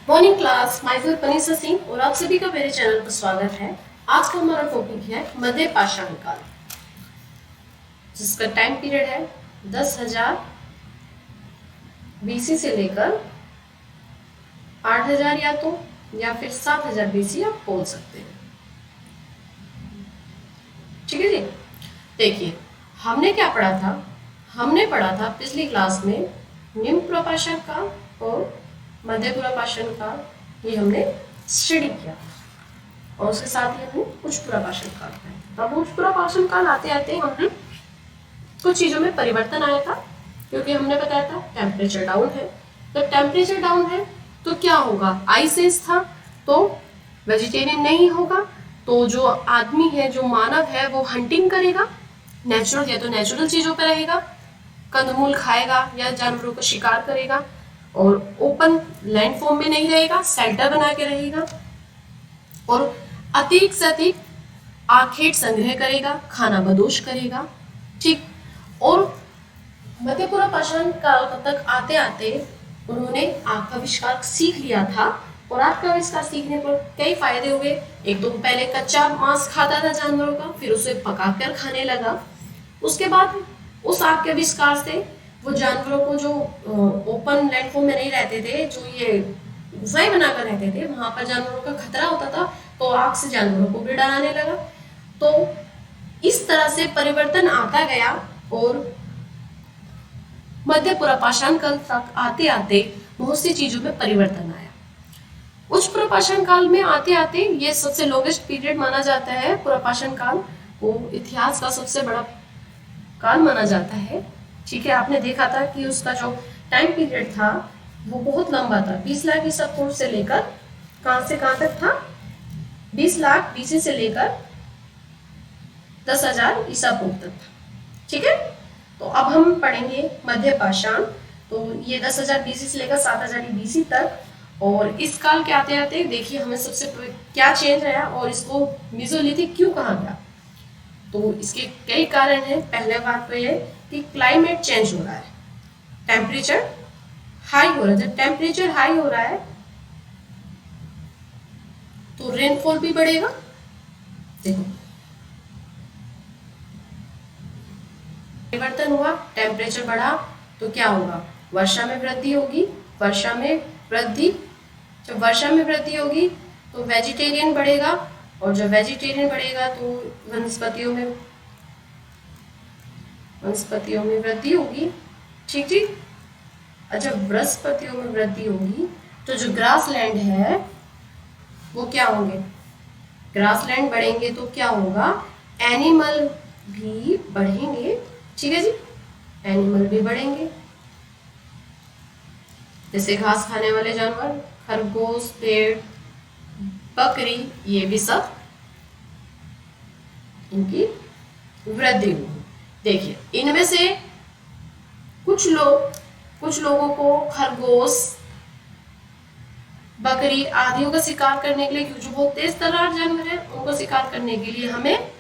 Morning class, my self Manisha Singh और आप सभी का मेरे चैनल पर स्वागत है। आज का हमारा टॉपिक है मध्य पाषाण काल, जिसका टाइम पीरियड है 10,000 बीसी से लेकर 8,000 या फिर 7,000 बीसी आप बोल सकते हैं। ठीक है जी। देखिए, हमने क्या पढ़ा था? हमने पढ़ा था पिछली क्लास में निम्न पुरापाषाण काल और मध्य पुरापाषाण काल, ये हमने स्टडी किया और उसके साथ ही हमने उच्च पुरापाषाण काल पढ़ा। अब उच्च पुरापाषाण काल आते आते हमने कुछ चीजों में परिवर्तन आया था, क्योंकि हमने बताया था टेम्परेचर डाउन है। जब टेम्परेचर डाउन है तो क्या होगा? आइस एज था तो वेजिटेरियन नहीं होगा, तो जो आदमी है, जो मानव है, वो हंटिंग करेगा, नेचुरल या तो नेचुरल चीजों पर रहेगा, कंदमूल खाएगा या जानवरों का शिकार करेगा, और ओपन लैंड फॉर्म में नहीं रहेगा, शेल्टर बना के रहेगा, और अधिक से अधिक आखेट संग्रह करेगा, खाना बदोश करेगा। ठीक। और मध्य पुरापाषाण काल तक आते आते उन्होंने आग का आविष्कार सीख लिया था, और आग का आविष्कार सीखने पर कई फायदे हुए। एक तो पहले कच्चा मांस खाता था जानवरों का, फिर उसे पकाकर खाने लगा। उसके बाद उस आग के आविष्कार से वो जानवरों को जो ओपन लैंडफॉर्म में नहीं रहते थे, जो ये गुफाएं बनाकर रहते थे, वहां पर जानवरों का खतरा होता था, तो आग से जानवरों को भी डराने लगा। तो इस तरह से परिवर्तन आता गया और मध्य पुरापाषाण काल तक आते आते बहुत सी चीजों में परिवर्तन आया। उच्च पुरापाषाण काल में आते आते ये सबसे लॉन्गेस्ट पीरियड माना जाता है। पुरापाषाण काल को इतिहास का सबसे बड़ा काल माना जाता है। ठीक है, आपने देखा था कि उसका जो टाइम पीरियड था वो बहुत लंबा था। 20 लाख ईसा पूर्व से लेकर कहां से कहां तक था? 20 लाख बीसी से लेकर 10,000 ईसा पूर्व तक था। ठीक है, तो अब हम पढ़ेंगे मध्य पाषाण। तो ये 10,000 बीसी से लेकर 7,000 बीसी तक, और इस काल के आते आते देखिए हमें सबसे क्या चेंज आया और इसको मेसोलिथिक क्यों कहा गया। तो इसके कई कारण हैं। पहले बात तो ये कि क्लाइमेट चेंज हो रहा है, टेम्परेचर हाई हो रहा है। जब टेम्परेचर हाई हो रहा है तो रेनफॉल भी बढ़ेगा। देखो, परिवर्तन हुआ, टेम्परेचर बढ़ा तो क्या होगा? वर्षा में वृद्धि होगी। वर्षा में वृद्धि, जब वर्षा में वृद्धि होगी तो वेजिटेरियन बढ़ेगा, और जब वेजिटेरियन बढ़ेगा तो वनस्पतियों में वृद्धि होगी। ठीक ठीक। और जब वनस्पतियों में वृद्धि होगी तो जो ग्रास लैंड है वो क्या होंगे? ग्रास लैंड बढ़ेंगे तो क्या होगा? एनिमल भी बढ़ेंगे। ठीक है जी, एनिमल भी बढ़ेंगे, जैसे घास खाने वाले जानवर, खरगोश, भेड़, बकरी, ये भी सब इनकी वृद्धि होगी। देखिए, इनमें से कुछ लोगों को खरगोश, बकरी आदियों का शिकार करने के लिए, क्योंकि जो बहुत तेज तर्रार जानवर है, उनको शिकार करने के लिए हमें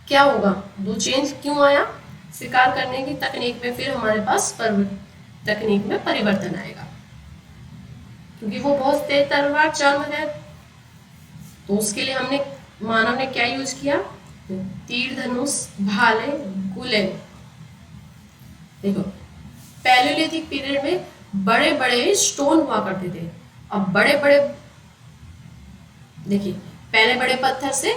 क्या होगा? दो चेंज क्यों आया? शिकार करने की तकनीक में फिर हमारे पास तकनीक में परिवर्तन आएगा, क्योंकि वो बहुत तेज तर्रार जानवर है। तो उसके लिए मानव ने क्या यूज किया? तीर धनुष, भाले, गोले। देखो, पैलियोलिथिक पीरियड में बड़े बड़े स्टोन हुआ करते थे। अब देखिए, पहले बड़े पत्थर से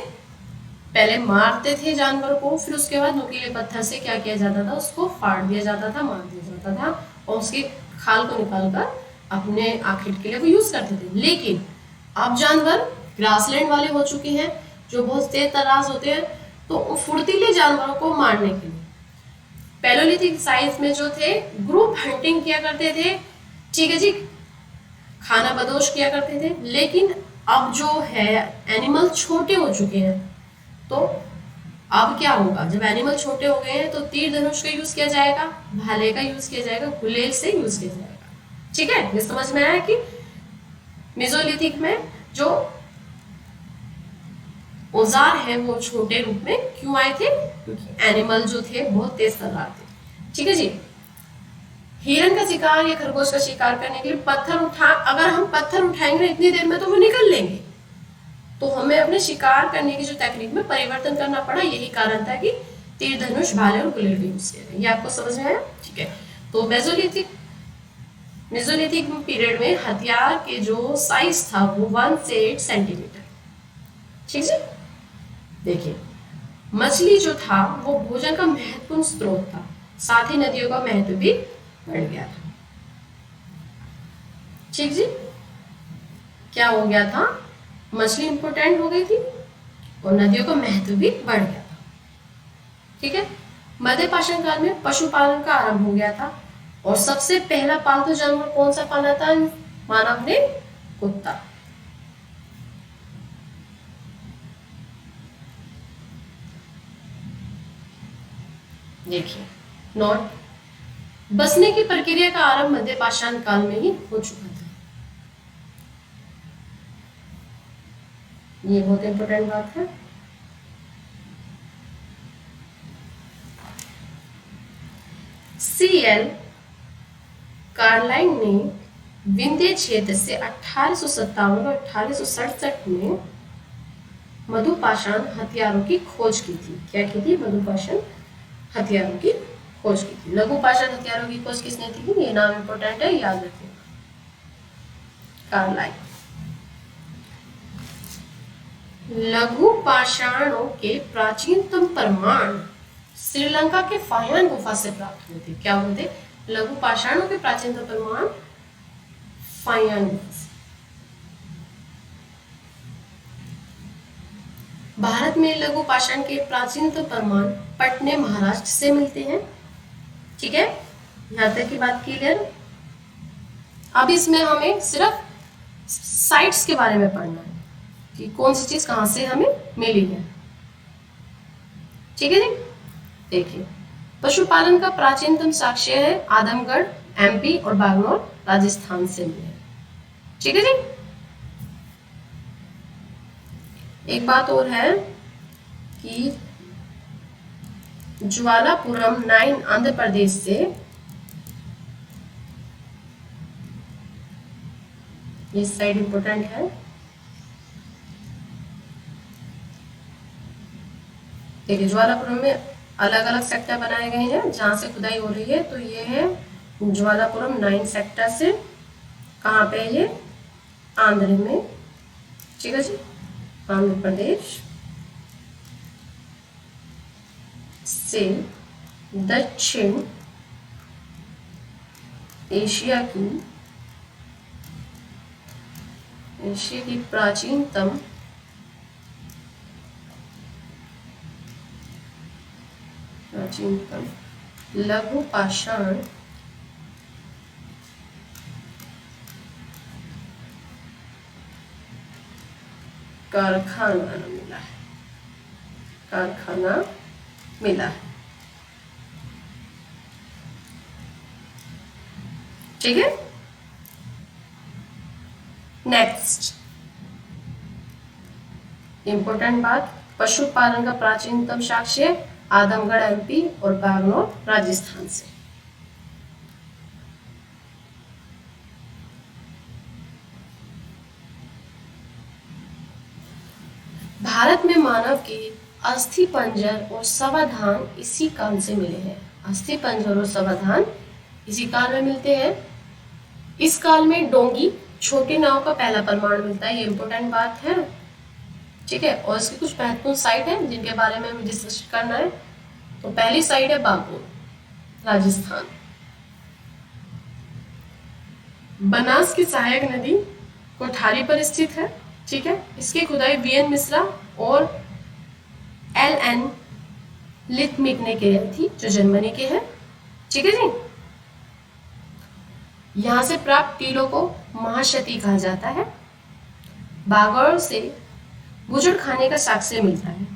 पहले मारते थे जानवर को, फिर उसके बाद नुकीले पत्थर से क्या किया जाता था? उसको फाड़ दिया जाता था, मार दिया जाता था, और उसके खाल को निकालकर अपने आखिर के लिए वो यूज करते थे। लेकिन अब जानवर ग्रासलैंड वाले हो चुके हैं, जो बहुत तेज तर्रार होते हैं, तो फुर्तीले जानवरों को मारने के लिए पैलियोलिथिक साइंस में जो थे, ग्रुप हंटिंग किया करते थे। ठीक है जी, खाना बदोश किया करते थे। लेकिन अब जो है एनिमल छोटे हो चुके हैं, तो अब क्या होगा? जब एनिमल छोटे हो गए हैं तो तीर धनुष का यूज किया जाएगा, भाले का यूज किया जाएगा, गुलेल से यूज किया जाएगा। ठीक है, ये समझ में आया कि मेसोलिथिक में जो औजार है वो छोटे रूप में क्यों आए थे? क्योंकि एनिमल जो थे बहुत तेज तर्रार थे। ठीक है जी। हिरन का शिकार या खरगोश का शिकार करने के लिए अगर हम पत्थर उठाएंगे इतनी देर में तो वो निकल लेंगे, तो हमें अपने शिकार करने की जो तकनीक में परिवर्तन करना पड़ा। यही कारण था कि तीर धनुष, भाले और बुलेट भी यूज किया। ये आपको समझ में आया? ठीक है। तो मेसोलिथिक पीरियड में हथियार के जो साइज था वो 1 से 8 सेंटीमीटर। ठीक है। देखिए, मछली जो था वो भोजन का महत्वपूर्ण स्रोत था, साथ ही नदियों का महत्व भी बढ़ गया था। ठीक जी, क्या हो गया था? मछली इंपोर्टेंट हो गई थी और नदियों का महत्व भी बढ़ गया था। ठीक है। मध्य पाषाण काल में पशुपालन का आरंभ हो गया था और सबसे पहला पालतू जानवर कौन सा पाला था मानव ने? कुत्ता। देखिए, नोट, बसने की प्रक्रिया का आरंभ मध्य पाषाण काल में ही हो चुका था। ये बहुत इंपॉर्टेंट बात है। CL कार्लाइन ने विंध्य क्षेत्र से 1857 और 1867 में मधुपाषाण हथियारों की खोज की थी। क्या की थी? मधुपाषाण हथियारों की खोज की थी। लघु पाषाण हथियारों की खोज किसने थी? ये नाम इंपॉर्टेंट है, याद रखिएगा, कार्लाइन। लघु पाषाणों के प्राचीनतम प्रमाण श्रीलंका के फायान गुफा से प्राप्त हुए थे। क्या हुए थे? लघु पाषाणों के प्राचीनतम प्रमाण फायान गुफा से। भारत में लघु पाषाण के प्राचीनतम प्रमाण पटने, महाराष्ट्र से मिलते हैं। ठीक है, यहां तक की बात क्लियर। अब इसमें हमें सिर्फ साइट्स के बारे में पढ़ना है कि कौन सी चीज कहां से हमें मिली है। ठीक है जी। देखिए, पशुपालन का प्राचीनतम साक्ष्य है आदमगढ़ MP और बागनौर राजस्थान से मिले। ठीक है जी। एक बात और है कि ज्वालापुरम 9 आंध्र प्रदेश से, ये साइड इंपोर्टेंट है। देखिए, ज्वालापुरम में अलग अलग सेक्टर बनाए गए हैं जहां से खुदाई हो रही है। तो ये है ज्वालापुरम 9 सेक्टर से। कहाँ पे है ये? आंध्र में। ठीक है जी, आंध्र प्रदेश से दक्षिण एशिया की प्राचीनतम लघु पाषाण कारखाना मिला है। ठीक है। नेक्स्ट इंपोर्टेंट बात, पशुपालन का प्राचीनतम साक्ष्य आदमगढ़ MP और बागनौर राजस्थान से। भारत में मानव के अस्थि पंजर और समाधान इसी काल से मिले हैं। अस्थि पंजर और समाधान इसी काल में मिलते हैं। इस काल में डोंगी, छोटी नाव का पहला प्रमाण मिलता है। ये इंपोर्टेंट बात है। ठीक है। और इसकी कुछ महत्वपूर्ण साइट है जिनके बारे में हमें डिस्कस करना है। तो पहली साइट है बागोर, राजस्थान। बनास की सहायक नदी कोठारी पर स्थित है। ठीक है। इसकी खुदाई VN मिश्रा और LN लिथमिक ने की थी, जो जर्मनी के हैं। ठीक है जी। यहां से प्राप्त टीलों को महाक्षति कहा जाता है। बागौर से गुजर खाने का साक्ष्य मिलता है।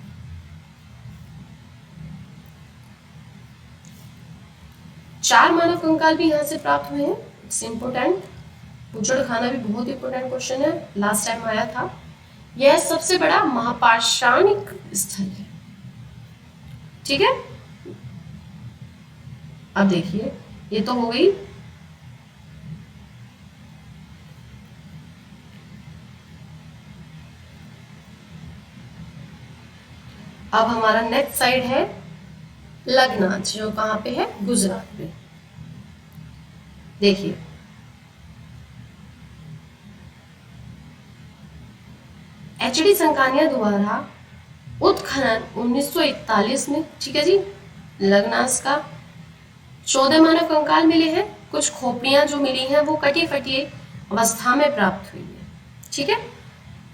चार मानव कंकाल भी यहां से प्राप्त हुए हैं। It's important. गुजर खाना भी बहुत इंपोर्टेंट क्वेश्चन है, लास्ट टाइम आया था। यह सबसे बड़ा महापाषाणिक स्थल है। ठीक है। अब देखिए, ये तो हो गई अब हमारा नेक्स्ट साइड है लग्नाच, जो कहाँ पे है, गुजरात में। देखिए एच.डी. संकानिया द्वारा उत्खनन 1941 में, ठीक है जी, लग्नास का 14 मानव कंकाल मिले हैं। कुछ खोपड़ियां जो मिली हैं वो कटी फटी अवस्था में प्राप्त हुई है, ठीक है।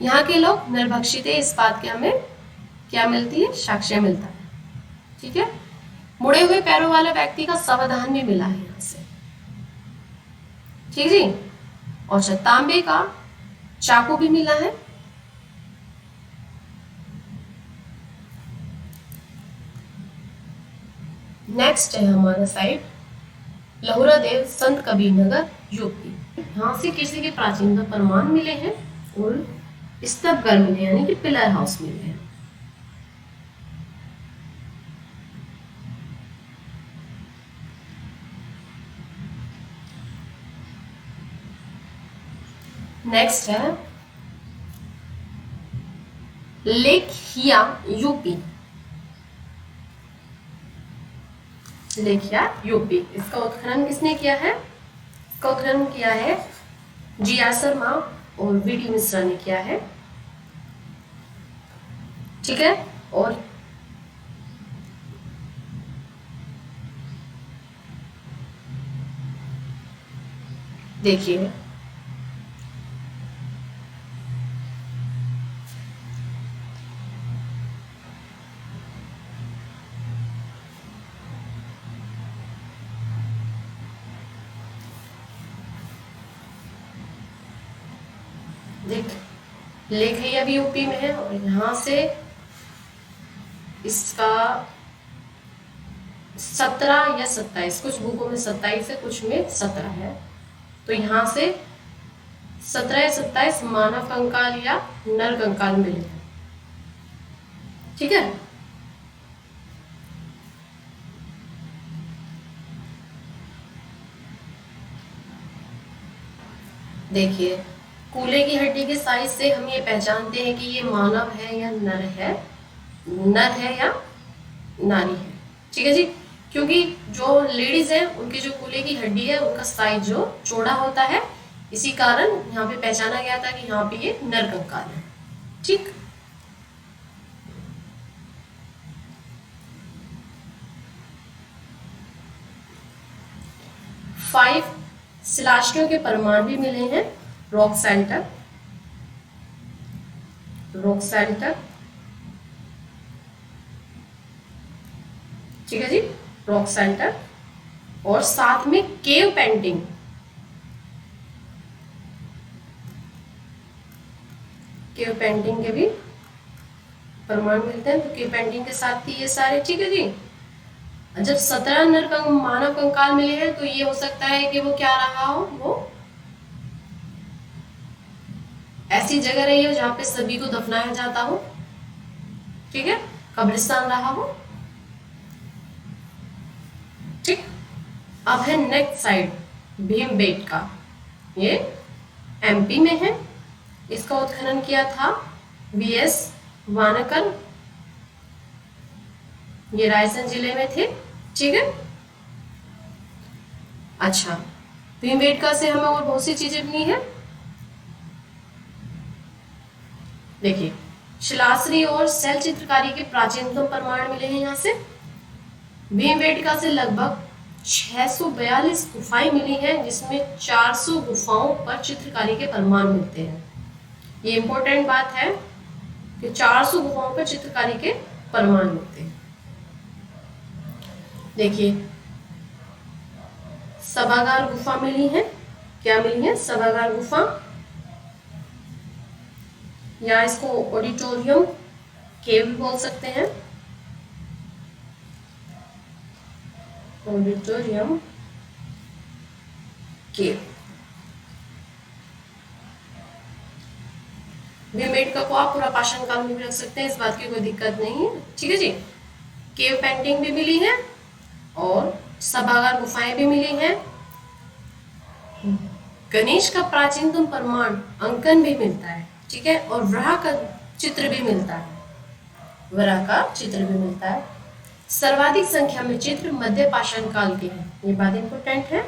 यहाँ के लोग निर्भक्षित है, इस बात के हमें क्या मिलती है, साक्ष्य मिलता है, ठीक है। मुड़े हुए पैरों वाला व्यक्ति का सावधान भी मिला है यहाँ से, ठीक जी। और तांबे का चाकू भी मिला है। नेक्स्ट है हमारा साइड लहुरा देव संत कबीर नगर यूपी। यहाँ से किसी के प्राचीनतम प्रमाण मिले हैं और स्तंभघर मिले, यानी कि पिलर हाउस मिले हैं। नेक्स्ट है लेखिया यूपी। लेखिया यूपी, इसका उत्खनन किसने किया है? इसका उत्खनन किया है जी.आर. शर्मा और वी.डी. मिश्रा ने किया है, ठीक है। और देखिए लेखैया भी यूपी में है और यहाँ से इसका 17 या 27, कुछ बुकों में 27 है, कुछ में 17 है, तो यहाँ से 17 या 27 मानव कंकाल या नर कंकाल मिले हैं, ठीक है। देखिए कूल्हे की हड्डी के साइज से हम ये पहचानते हैं कि ये मानव है या नर है, नर है या नारी है, ठीक है जी। क्योंकि जो लेडीज है उनकी जो कूल्हे की हड्डी है उनका साइज जो चौड़ा होता है, इसी कारण यहाँ पे पहचाना गया था कि यहाँ पे ये नर कंकाल है, ठीक। फाइव शिलाष्टियों के प्रमाण भी मिले हैं। रॉक सेंटर, ठीक है जी, रॉक सेंटर, और साथ में केव पेंटिंग, केव पेंटिंग के भी प्रमाण मिलते हैं। तो केव पेंटिंग के साथ थी ये सारे, ठीक है जी। जब 17 मानव कंकाल मिले हैं तो ये हो सकता है कि वो क्या रहा हो, वो ऐसी जगह रही हो जहां पे सभी को दफनाया जाता हो, ठीक है, कब्रिस्तान रहा हो, ठीक। अब है नेक्स्ट साइड भीमबेटका, ये एमपी में है। इसका उत्खनन किया था वी.एस. वानकर, ये रायसेन जिले में थे, ठीक है। अच्छा, भीमबेटका से हमें और बहुत सी चीजें मिली है। देखिए शिलाश्री और शैल चित्रकारी के प्राचीनतम प्रमाण मिले हैं यहाँ से। भीमबेटका से लगभग 642 गुफाएं मिली हैं, जिसमें 400 गुफाओं पर चित्रकारी के प्रमाण मिलते हैं। ये इंपॉर्टेंट बात है कि 400 गुफाओं पर चित्रकारी के प्रमाण मिलते हैं। देखिए सभागार गुफा मिली है, क्या मिली है, सभागार गुफा, या इसको ऑडिटोरियम केव भी बोल सकते हैं, ऑडिटोरियम केव। भीमबेटका को आप पूरा पाषाण काल में भी रख सकते हैं, इस बात की कोई दिक्कत नहीं है, ठीक है जी। केव पेंटिंग भी मिली है और सभागार गुफाएं भी मिली हैं। गणेश का प्राचीनतम प्रमाण अंकन भी मिलता है, ठीक है, और वराह का चित्र भी मिलता है। वराह का चित्र भी मिलता है। सर्वाधिक संख्या में चित्र मध्य पाषाण काल के हैं, ये बात इंपॉर्टेंट है।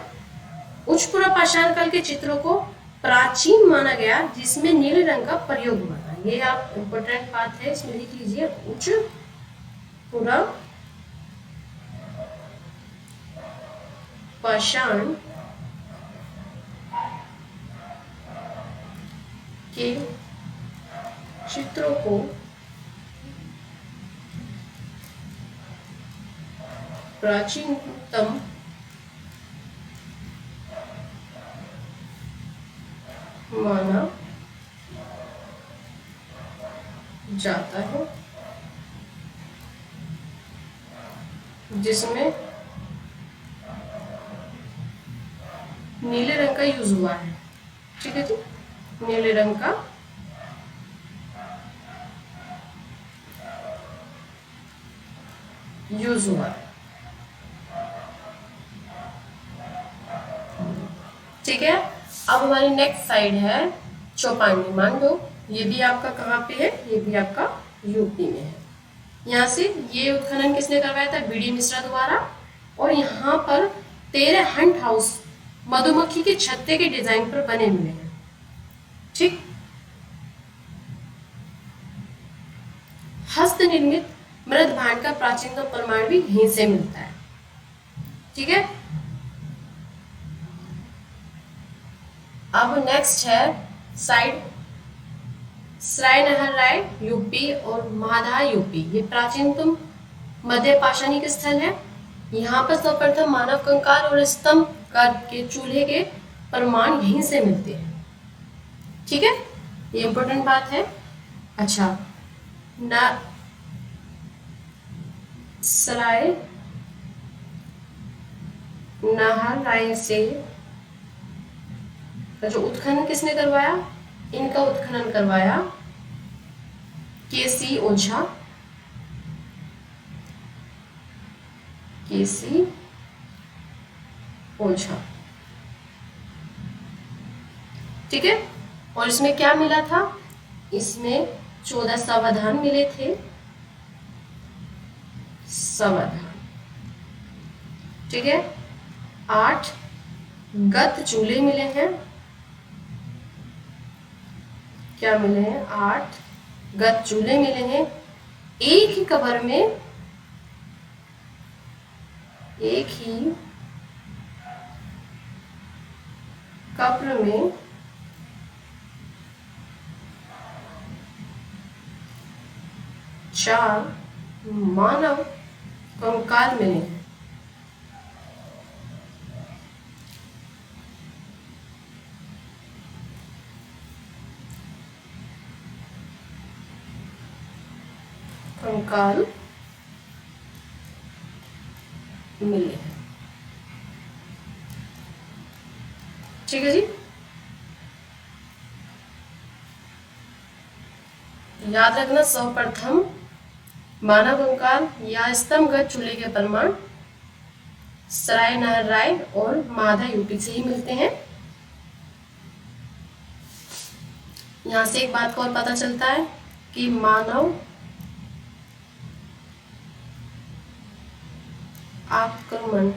उच्च पूर्व पाषाण काल के चित्रों को प्राचीन माना गया जिसमें नीले रंग का प्रयोग हुआ था। ये आप इंपॉर्टेंट बात है, इसमें लिख लीजिए। उच्च पूर्व पाषाण के चित्रों को प्राचीनतम माना जाता है जिसमें नीले रंग का यूज हुआ है। ठीक है जी, नीले रंग का यूज हुआ है। ठीक है, अब हमारी नेक्स्ट साइड है चौपानी। मान लो ये भी आपका कहाँ पे है, ये भी आपका यूपी में है। यहाँ से ये उत्खनन किसने करवाया था, बीडी मिश्रा द्वारा। और यहाँ पर 13 हंट हाउस मधुमक्खी के छत्ते के डिजाइन पर बने हुए हैं। ठीक, हस्त निर्मित मृद भांड का प्राचीनतम प्रमाण भी यहीं से मिलता है। ठीक है, अब नेक्स्ट है साइड सराय नहर राय यूपी और महादा यूपी। ये प्राचीनतम मध्य पाषाणिक स्थल है। यहाँ पर सर्वप्रथम मानव कंकाल और स्तंभ के चूल्हे के प्रमाण यहीं से मिलते हैं। ठीक है, ये इंपॉर्टेंट बात है। अच्छा, सराय नहर राय से जो उत्खनन किसने करवाया, इनका उत्खनन करवाया केसी ओझा। केसी ओझा, ठीक है। और इसमें क्या मिला था, इसमें 14 समाधान मिले थे, समाधान। ठीक है, 8 गत चूल्हे मिले हैं। क्या मिले हैं, 8 गत चूल्हे मिले हैं। एक ही कबर में, एक ही कब्र में 4 मानव कंकाल मिले हैं। कंकाल मिले हैं। ठीक है जी, याद रखना, सर्वप्रथम मानव कंकाल या स्तंभगत चूल्हे के प्रमाण सराय नहर राय और माधा यूपी से ही मिलते हैं। यहां से एक बात को और पता चलता है कि मानव आक्रमण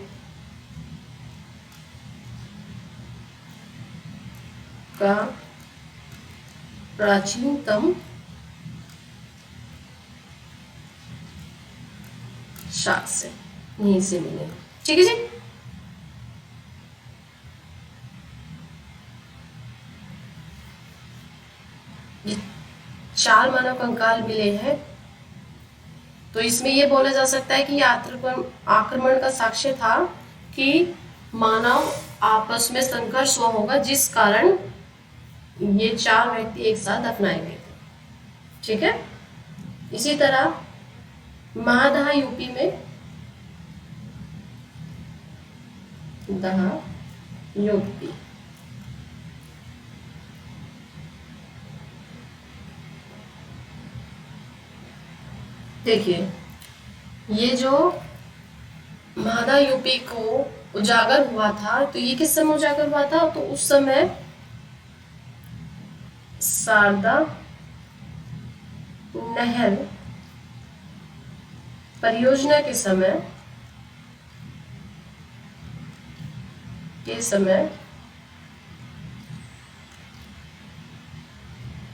का प्राचीनतम शासक यहीं से मिले। ठीक है जी, ये 4 मानव कंकाल मिले हैं, तो इसमें यह बोला जा सकता है कि आक्रमण का साक्ष्य था कि मानव आपस में संघर्ष हुआ होगा, जिस कारण ये 4 व्यक्ति एक साथ दफनाए गए थे। ठीक है, इसी तरह महादहा यूपी में, दहा यूपी, देखिए ये जो महादा यूपी को उजागर हुआ था, तो ये किस समय उजागर हुआ था, तो उस समय शारदा नहर परियोजना के समय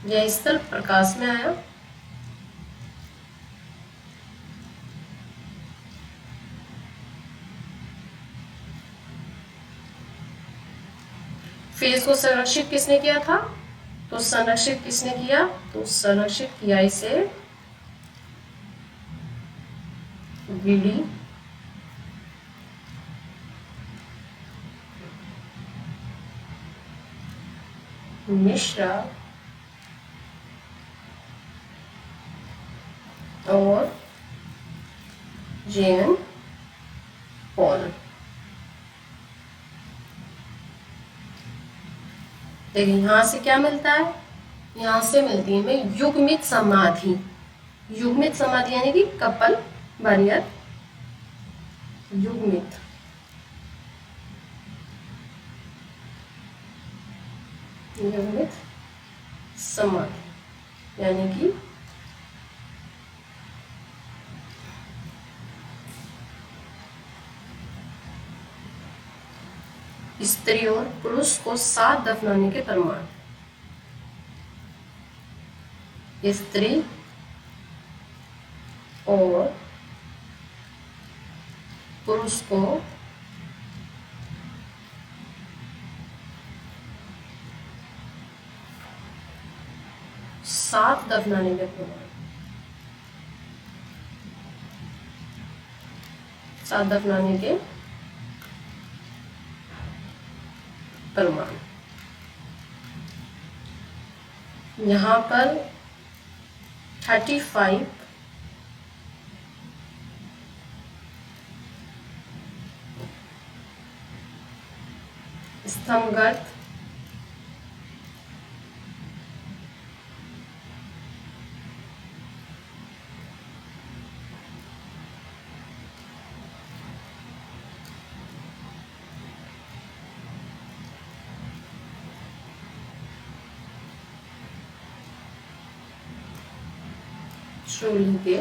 यह स्थल प्रकाश में आया। फिर इसको संरक्षित किसने किया था? तो संरक्षित किसने किया? तो संरक्षित किया इसे वीडी मिश्रा और जेएन पॉल। देखिए यहां से क्या मिलता है? यहां से मिलती है हमें युग्मित समाधि। युग्मित समाधि यानी कि कपल बरियर युग्मित समाधि यानी कि स्त्री और पुरुष को साथ दफनाने के प्रमाण। स्त्री और पुरुष को साथ दफनाने के प्रमाण। साथ दफनाने के प्रमाण। यहां पर 35 स्तंभगर्त चूल्हे के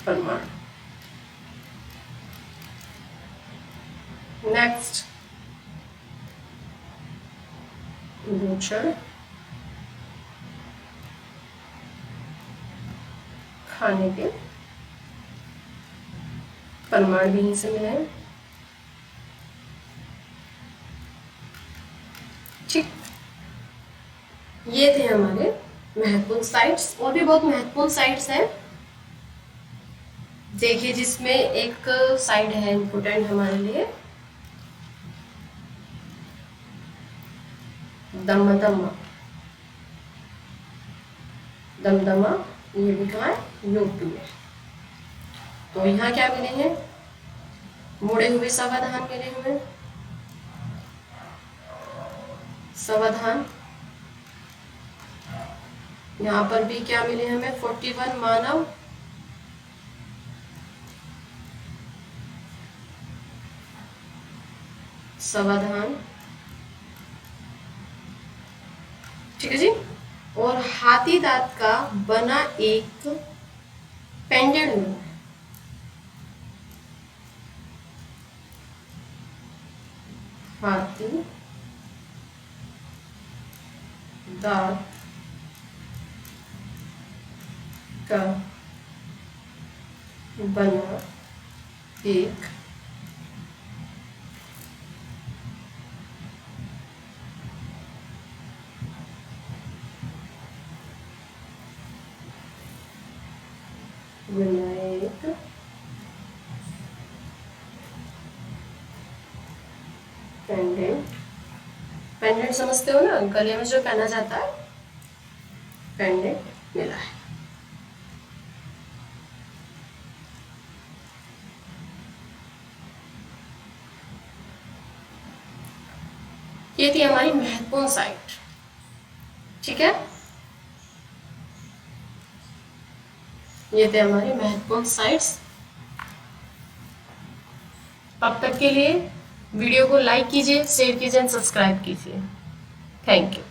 प्रमाण। नेक्स्ट भूषण खाने के प्रमाण भी यहीं से मिले हैं। ठीक, ये थे हमारे महत्वपूर्ण साइट्स। और भी बहुत महत्वपूर्ण साइट्स हैं। देखिए जिसमें एक साइट है इम्पोर्टेंट हमारे लिए, दमदमा। दमदमा ये भी कहाँ है? यूपी में। तो यहाँ क्या मिले हैं? मुड़े हुए सावधान मिले हुए, सावधान। यहाँ पर भी क्या मिले हमें? 41 मानव सावधान। ठीक है जी। और हाथी दांत का बना एक पेंडेंट मिला है। हाथी दांत का बना एक विनायक पेंडेंट। पेंडेंट समझते हो ना, गले में जो पहना जाता है, पेंडेंट मिला है। ये थी हमारी महत्वपूर्ण साइट। ठीक है, ये थे हमारी महत्वपूर्ण साइट्स। तब तक के लिए वीडियो को लाइक कीजिए, शेयर कीजिए, सब्सक्राइब कीजिए। Thank you.